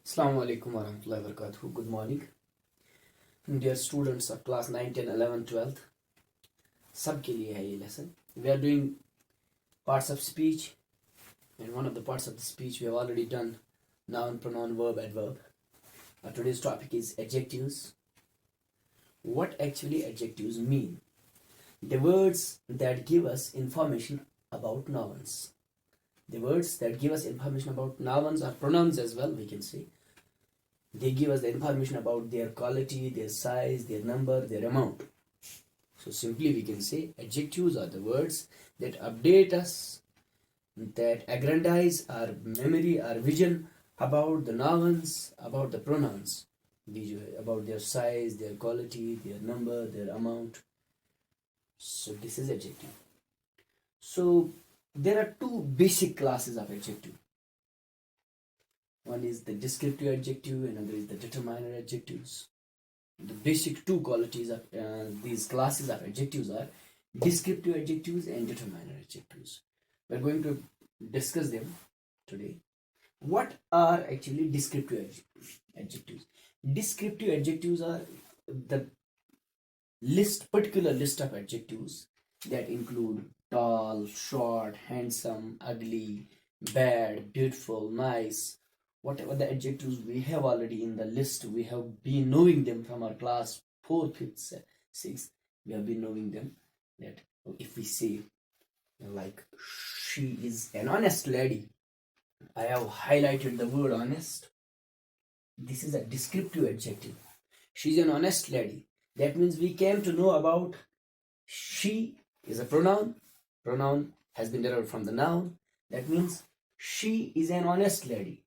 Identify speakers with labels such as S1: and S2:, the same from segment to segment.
S1: Assalamu alaikum warahmatullahi wabarakatuh. Good morning. Dear students of class 9, 10, 11, 12. सबके लिए है ये lesson. We are doing parts of speech, and one of the parts of the speech we have already done: noun, pronoun, verb, adverb. Today's topic is adjectives. What actually adjectives mean? The words that give us information about nouns. The words that give us information about nouns or pronouns as well, we can say. They give us the information about their quality, their size, their number, their amount. So simply we can say adjectives are the words that update us, that aggrandize our memory, our vision about the nouns, about the pronouns, about their size, their quality, their number, their amount. So this is adjective. So there are two basic classes of adjective. One is the descriptive adjective, another is the determiner adjectives. The basic two qualities of these classes of adjectives are descriptive adjectives and determiner adjectives. We're going to discuss them today. What are actually descriptive adjectives? Descriptive adjectives are the particular list of adjectives that include tall, short, handsome, ugly, bad, beautiful, nice. Whatever the adjectives we have already in the list, we have been knowing them from our class 4, 5th, 6th. We have been knowing them. That if we say, like, she is an honest lady, I have highlighted the word honest. This is a descriptive adjective. She is an honest lady. That means we came to know about she is a pronoun. Pronoun has been derived from the noun. That means she is an honest lady.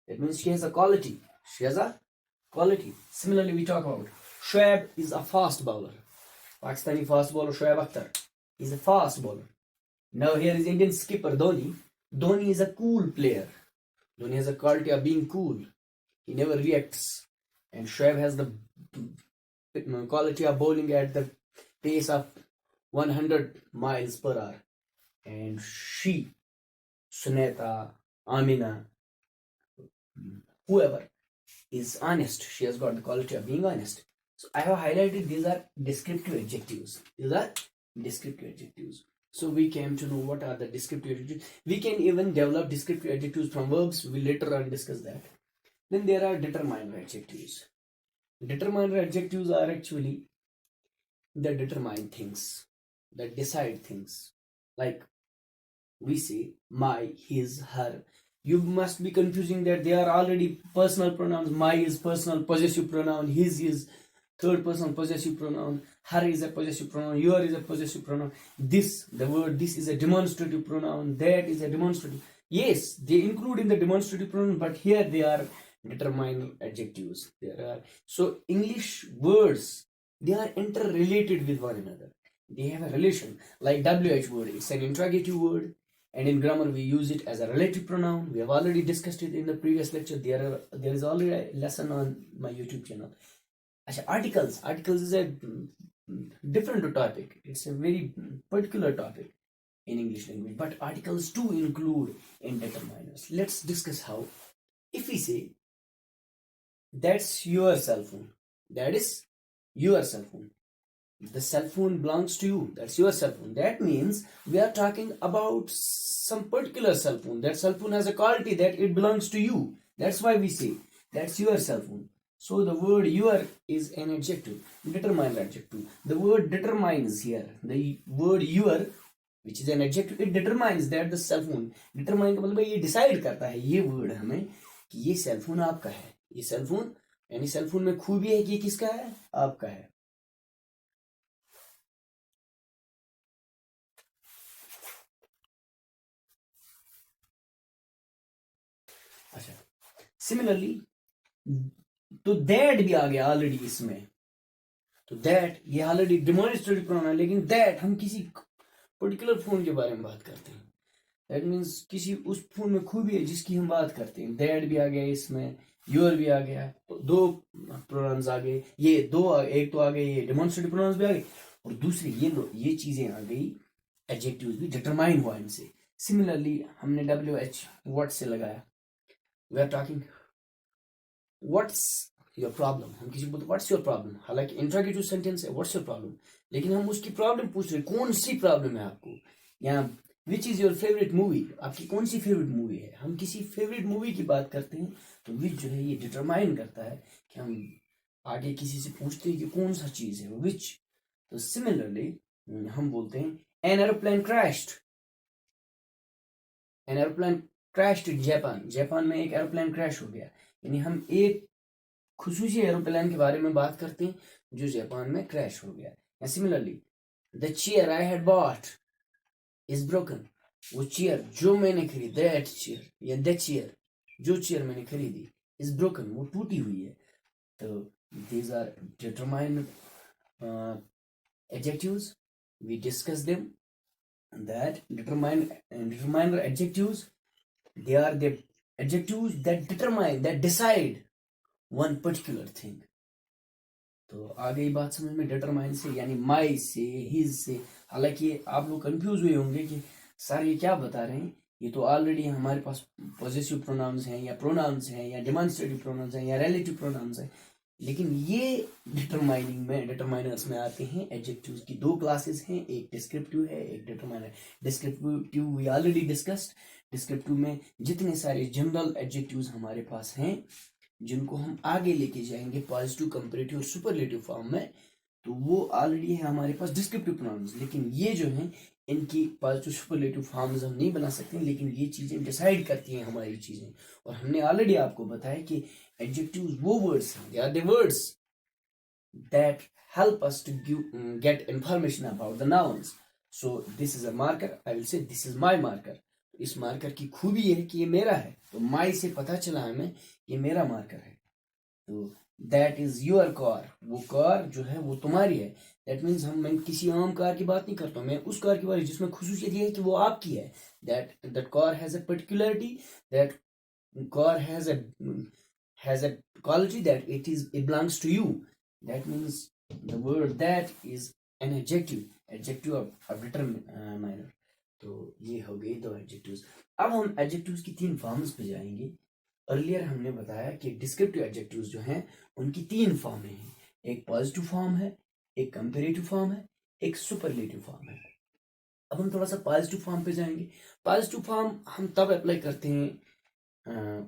S1: That means she has a quality. She has a quality. Similarly, we talk about Shoaib is a fast bowler. Pakistani fast bowler Shoaib Akhtar is a fast bowler. Now here is Indian skipper Dhoni. Dhoni is a cool player. Dhoni has a quality of being cool. He never reacts. And Shoaib has the quality of bowling at the pace of 100 miles per hour. And she, Suneta, Amina, whoever is honest, she has got the quality of being honest. So I have highlighted these are descriptive adjectives. These are descriptive adjectives. So we came to know what are the descriptive adjectives. We can even develop descriptive adjectives from verbs. We will later on discuss that. Then there are determiner adjectives. Determiner adjectives are actually that determine things, that decide things. Like we say my, his, her. You must be confusing that they are already personal pronouns. My is personal possessive pronoun, his is third person possessive pronoun, her is a possessive pronoun, your is a possessive pronoun. This, the word this is a demonstrative pronoun, that is a demonstrative. Yes, they include in the demonstrative pronoun, but here they are determiner adjectives. There are so English words, they are interrelated with one another. They have a relation. Like WH word, it's an interrogative word, and in grammar we use it as a relative pronoun. We have already discussed it in the previous lecture. There is already a lesson on my YouTube channel. Articles is a different topic. It's a very particular topic in English language, but articles too include in determiners. Let's discuss how. If we say that's your cell phone, that is your cell phone, the cell phone belongs to you, that's your cell phone. That means we are talking about some particular cell phone. That cell phone has a quality that it belongs to you. That's why we say that's your cell phone. So the word your is an adjective, determiner adjective. The word determines here, the word your, which is an adjective, it determines that the cell phone. Determine का मतलब ये decide करता है ये word हमें कि ये cell phone आपका है. ये सेल फोन यानी सेल फोन में खूबी है कि ये किसका है, आपका है. अच्छा, सिमिलरली तो दैट भी आ गया ऑलरेडी इसमें. तो दैट ये ऑलरेडी डेमोन्स्ट्रेटिव प्रोनाउन है, लेकिन दैट हम किसी पर्टिकुलर फोन के बारे में बात करते हैं. दैट मीन्स किसी उस फोन में खूबी है जिसकी हम बात करते हैं. दैट भी आ गया इसमें, योर भी आ गया. तो दो प्रोनाउंस आ गए. ये दो एक तो आ गए ये डेमोन्स्ट्रेटिव प्रोनाउंस भी आ गए, और दूसरी ये चीजें आ गई एडजेक्टिव्स भी डिटरमाइन हुआ इनसे. सिमिलरली हमने WH व्हाट से लगाया. We are talking what's your problem, हम किसी को बोलते व्हाट्स योर प्रॉब्लम, हालांकि इंट्रोगेटिव सेंटेंस है व्हाट्स योर प्रॉब्लम, लेकिन हम उसकी प्रॉब्लम पूछ रहे कौन सी प्रॉब्लम है आपको, या which is your favourite movie, आपकी कौन सी फेवरेट मूवी है। हम किसी फेवरेट मूवी की बात करते हैं तो विच जो है ये डिटरमाइन करता है कि हम आगे किसी से पूछते हैं कि कौन सा चीज है विच। तो सिमिलरली हम बोलते हैं an aeroplane crashed, an aeroplane crashed in Japan, Japan में एक एरोप्लेन क्रैश हो गया, यानी हम एक खुसूसी एरोप्लेन के बारे में बात करते हैं जो जापान में क्रैश हो गया। या similarly the chair I had bought is broken, वो चेयर जो मैंने खरीदी, दैट चेयर या दैट चेयर जो चेयर मैंने खरीदी, इज ब्रोकन वो टूटी हुई है। तो these are determined adjectives, we discuss them, that determiner adjectives, they are the adjectives that determine, that decide one particular thing। तो आ गई बात समझ में डिटरमाइन से, यानी माई से, हिज से। हालांकि आप लोग कंफ्यूज हुए होंगे कि सर ये क्या बता रहे हैं, ये तो ऑलरेडी हमारे पास पॉजेसिव प्रोनाउंस हैं या प्रोनाउंस हैं या डिमॉन्स्ट्रेटिव प्रोनाउंस हैं या रिलेटिव प्रोनाउंस हैं, लेकिन ये डिटरमाइनिंग में, डिटरमाइनर्स में आते हैं एडजेक्टिव्स की दो क्लासेस हैं, एक डिस्क्रिप्टिव है एक determiner. Descriptive we already discussed, descriptive में जितने सारे जनरल एडजेक्टिव्स हमारे पास हैं जिनको हम आगे लेके जाएंगे पॉजिटिव, कंपैरेटिव और सुपरलेटिव फॉर्म में, तो वो ऑलरेडी है हमारे पास डिस्क्रिप्टिव प्रोनाउंस। लेकिन ये जो हैं इनकी पॉजिटिव सुपरलेटिव फॉर्म्स हम नहीं बना सकते, लेकिन ये चीजें डिसाइड करती हैं हमारी चीजें। और हमने ऑलरेडी आपको बताया कि एडजेक्टिव्स वो वर्ड्स हैं, they are the words that help us to get information about the nouns। So this is a marker, I will say this is my marker। इस मार्कर की खूबी है कि ये मेरा है, तो माई से पता चला हमें ये मेरा मार्कर है। तो दैट इज योर कार, वो कार जो है वो तुम्हारी है। दैट मीन्स मैं किसी आम कार की बात नहीं करता हूँ, मैं उस कार की बात जिसमें खुसूसियत ये है कि वो आपकी है। That car has a particularity, that car has a quality that it belongs to you। That means the word that is an adjective of determiner। तो ये हो गई दो एडजेक्टिव्स। अब हम एडजेक्टिव्स की तीन फॉर्म्स पे जाएंगे। अर्लियर हमने बताया कि डिस्क्रिप्टिव एडजेक्टिव्स जो हैं उनकी तीन फॉर्म हैं, एक पॉजिटिव फॉर्म है, एक कंपैरेटिव फॉर्म है, एक सुपरलेटिव फॉर्म है। अब हम थोड़ा सा पॉजिटिव फॉर्म पे जाएंगे। पॉजिटिव फॉर्म हम तब अप्लाई करते हैं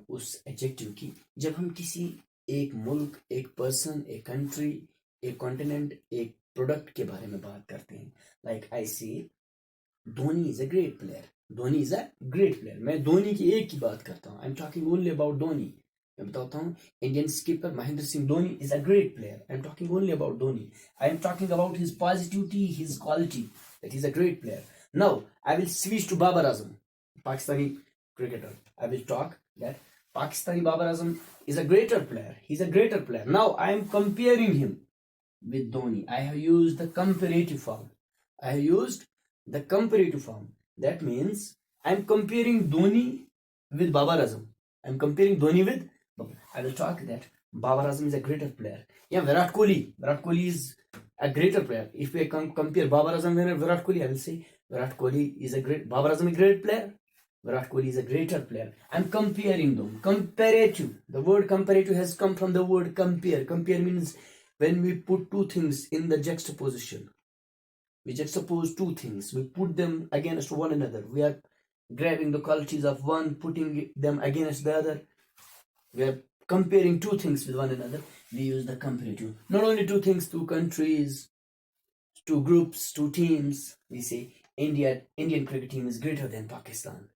S1: उस एडजेक्टिव की जब हम किसी एक मुल्क, एक पर्सन, एक कंट्री, एक कॉन्टिनेंट, एक प्रोडक्ट के बारे में बात करते हैं। Like I say Dhoni is a great player, Dhoni is a great player. मैं धोनी की एक की बात करता हूँ, I am talking only about Dhoni. मैं बताता हूँ Indian skipper Mahendra Singh Dhoni is a great player, I am talking only about Dhoni. I am talking about his positivity, his quality, that is a great player. Now I will switch to Babar Azam, Pakistani cricketer। I will talk that Pakistani Babar Azam is a greater player. He's a greater player. Now I am comparing him with Dhoni. I have used the comparative form. I have used the comparative form. That means I am comparing Dhoni with Babar Azam. I am comparing Dhoni with Babar. I will talk that Babar Azam is a greater player. Yeah, Virat Kohli. Virat Kohli is a greater player. If we compare Babar Azam and Virat Kohli, I will say Virat Kohli is a great. Babar Azam is a great player. Virat Kohli is a greater player. I'm comparing them. Comparative. The word comparative has come from the word compare. Compare means when we put two things in the juxtaposition. We juxtapose two things. We put them against one another. We are grabbing the qualities of one, putting them against the other. We are comparing two things with one another. We use the comparative. Not only two things, two countries, two groups, two teams. We say Indian cricket team is greater than Pakistan.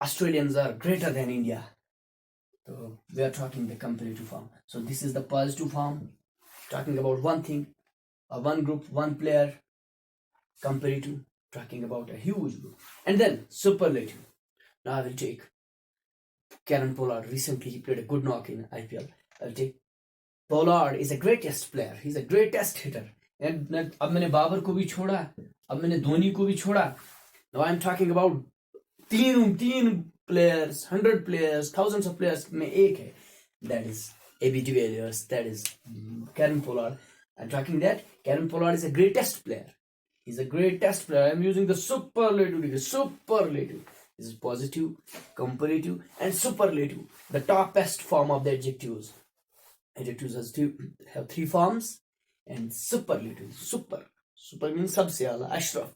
S1: Australians are greater than India. So we are talking the comparative form. So this is the positive form, talking about one thing, one group, one player. Comparative, talking about a huge group. And then superlative. Now I will take Karen Pollard. Recently he played a good knock in IPL. I will take Pollard is a greatest player. He's a greatest hitter. And अब मैंने बाबर को भी छोड़ा, अब मैंने धोनी को भी छोड़ा. Now I am talking about तीन players, 100 players, thousands of players में एक है, that is AB de Villiers, that is Karen Pollard. I'm talking that Karen Pollard is a greatest player. He's a greatest player. I'm using the superlative. Superlative. This is positive, comparative, and superlative. The topest form of the adjectives. Adjectives have three forms, and superlative. Super means सबसे आला, ashraf,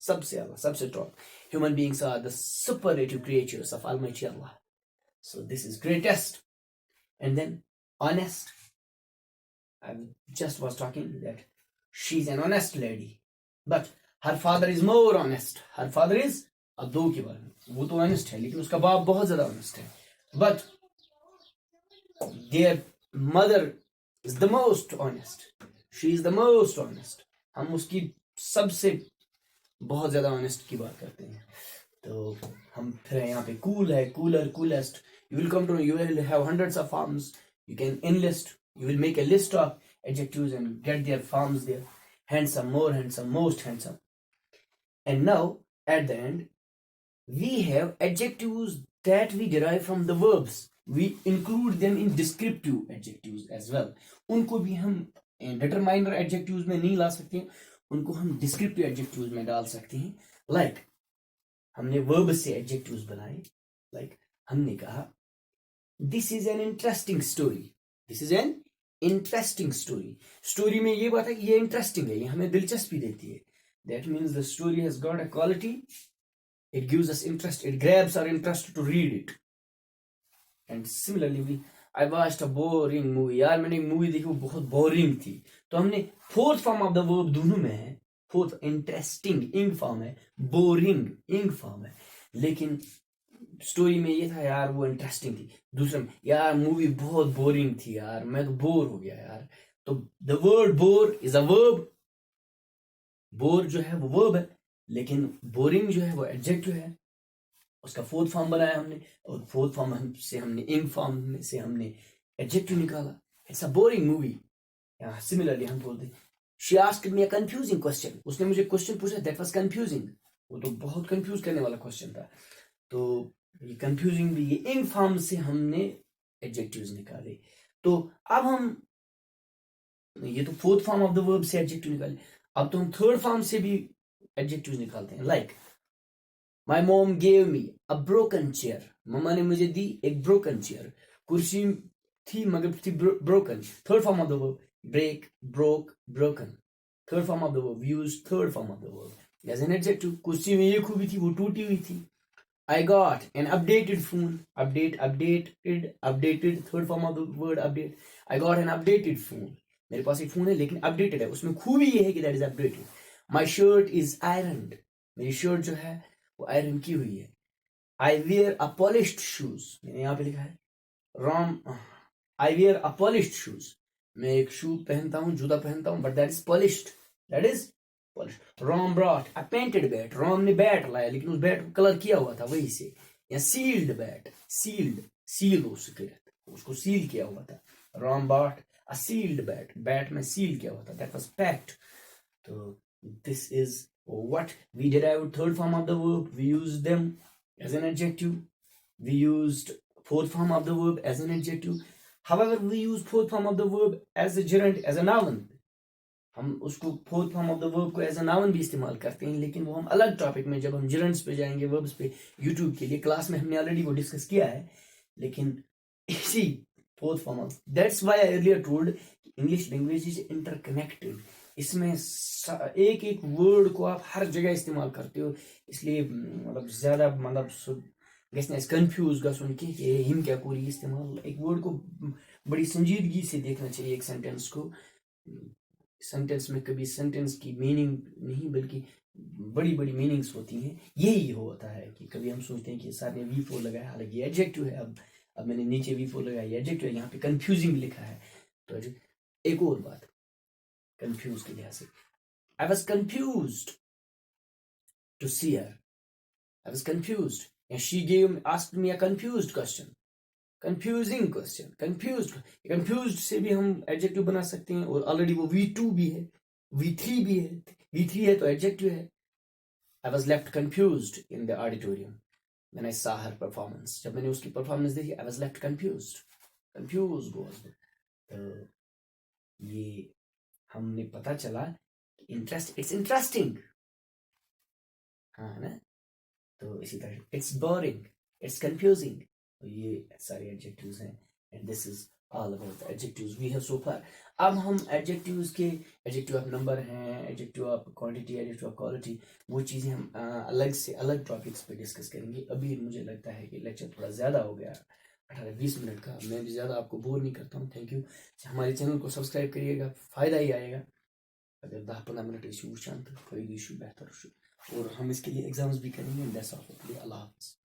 S1: सबसे आला, सबसे top. Human beings are the superlative creatures of Almighty Allah. So this is greatest. And then honest. I just was talking that she's an honest lady, but her father is more honest. Her father is, अब दो के बारे में, वो तो honest है लेकिन उसका बाप बहुत ज्यादा honest है. But their mother is the most honest. She is the most honest. हम उसकी सबसे बहुत ज्यादा honest की बात करते हैं. तो हम फिर यहाँ पे cool है, cooler, coolest. You will come to know, you will have hundreds of forms. You can enlist. You will make a list of adjectives and get their forms there. Handsome, more handsome, most handsome. And now at the end, we have adjectives that we derive from the verbs. We include them in descriptive adjectives as well. उनको भी हम determiner adjectives में नहीं ला सकते, उनको हम descriptive adjectives में डाल सकते हैं. Like हमने verb से adjectives बनाए. Like हमने कहा this is an interesting story. This is an interesting story. Story में ये बात है कि ये interesting है, ये हमें दिलचस्पी देती है. That means the story has got a quality. It gives us interest. It grabs our interest to read it. And similarly, I watched a boring movie. यार मैंने एक मूवी देखी वो बहुत बोरिंग थी. तो हमने fourth form of the verb दोनों में है. फोर्थ इंटरेस्टिंग इंग फॉर्म है, बोरिंग इंग फॉर्म है. लेकिन स्टोरी में ये था यार वो इंटरेस्टिंग थी. दूसरे में यार मूवी बहुत बोरिंग थी यार, मैं तो बोर हो गया यार. तो the word bore is a verb. Bore जो है वो वर्ब है, लेकिन बोरिंग जो है वो एडजेक्टिव है. उसका फोर्थ फॉर्म बनाया हमने, और फोर्थ फॉर्म से हमने इंग फॉर्म में से हमने एडजेक्टिव निकाला. It's a boring movie. Similarly हम बोलते हैं she asked me a confusing question. उसने मुझे क्वेश्चन पूछा दैट वाज कंफ्यूजिंग. वो तो बहुत कंफ्यूज करने वाला क्वेश्चन था. तो ये कंफ्यूजिंग भी, ये इंग फॉर्म से हमने एडजेक्टिव्स निकाले. तो अब हम, ये तो fourth form of the verb से एडजेक्टिव निकाले. अब तो हम थर्ड फॉर्म से भी एडजेक्टिव्स निकालते हैं. Like my mom gave me a broken chair. मम्मा ने मुझे दी एक ब्रोकन चेयर. कुर्सी थी मगर थी broken. Third form of the verb break, broke, broken. Third form of the verb, use third form of the verb as an adjective. कुर्सी में ये खूबी थी, वो टूटी हुई थी. I got an updated phone. Updated. Third form of the word update. I got an updated phone. मेरे पास एक फोन है लेकिन अपडेटेड है. उसमें खूबी ये है कि that is updated. My shirt is ironed. मेरी शर्ट जो है वो आयरन की हुई है. I wear a polished shoes. मैंने यहाँ पे लिखा है I wear a polished shoes. मैं एक शू पहनता हूँ, जूता पहनता हूँ, but that is polished. That is Rom brought a painted bat. Rom ने बैट लाया लेकिन उस बैट को कलर किया हुआ था वही से. या सील्ड बैट, सील उसको सील किया हुआ था. Rom bought a sealed bat. Bat में सील किया हुआ था. That was packed. तो this is what we derived third form of the verb. We used them as an adjective. We used fourth form of the verb as an adjective. However, we use fourth form of the verb as a gerund, as a noun. हम उसको fourth form of the verb को as a noun भी इस्तेमाल करते हैं, लेकिन वो हम अलग टॉपिक में जब हम जिरंड्स पे जाएंगे, वर्ब्स पे, यूट्यूब के लिए क्लास में हमने ऑलरेडी वो डिस्कस किया है. लेकिन इसी fourth form of, that's why I earlier told English language is interconnected. इसमें एक एक वर्ड को आप हर जगह इस्तेमाल करते हो, इसलिए मतलब ज्यादा मतलब कंफ्यूज का सुन के हिम क्या कोरी इस्तेमाल. एक वर्ड को बड़ी संजीदगी से देखना चाहिए. एक सेंटेंस को, सेंटेंस में कभी सेंटेंस की मीनिंग नहीं बल्कि बड़ी बड़ी मीनिंग्स होती हैं. यही होता है कि कभी हम सोचते हैं कि सर ने V4 लगाया, हालांकि एडजेक्टिव है. अब मैंने नीचे V4 लगाया, एडजेक्टिव है. यहाँ पे कंफ्यूजिंग लिखा है. तो एक और बात कंफ्यूज के लिहाज से, I was confused to see her. I was confused. She gave asked me a confused question. Confusing question, confused से भी हम एडजेक्टिव बना सकते हैं. और ऑलरेडी वो V2 भी है, V3 भी है. V3 है तो एडजेक्टिव है. I was left confused in the auditorium when I saw her performance. जब मैंने उसकी परफॉर्मेंस देखी, I was left confused was. तो ये हमने पता चला इट्स इंटरेस्टिंग, हाँ ना. तो इसी तरह इट्स बोरिंग, इट्स कंफ्यूजिंग. ये सारे एडजेक्टिव्स हैं. And this is all about the adjectives we have so far. अब हम एडजेक्टिव्स के, एडजेक्टिव ऑफ नंबर हैं, adjective of quantity, adjective of quality, वो चीज़ें हम अलग से अलग टॉपिक्स पे डिस्कस करेंगे। अभी मुझे लगता है कि लेक्चर थोड़ा ज़्यादा हो गया, 18-20 मिनट का। मैं भी ज़्यादा आपको बोर नहीं करता हूँ। Thank you. हमारे चैनल को सब्सक्राइब करिएगा, फ़ायदा ही आएगा। अगर 10-15 मिनट इशू शांत कोई भी इशू बेहतर इशू, और हम इसके लिए एग्जाम्स भी करेंगे। That's all. अल्लाह हाफ़िज़।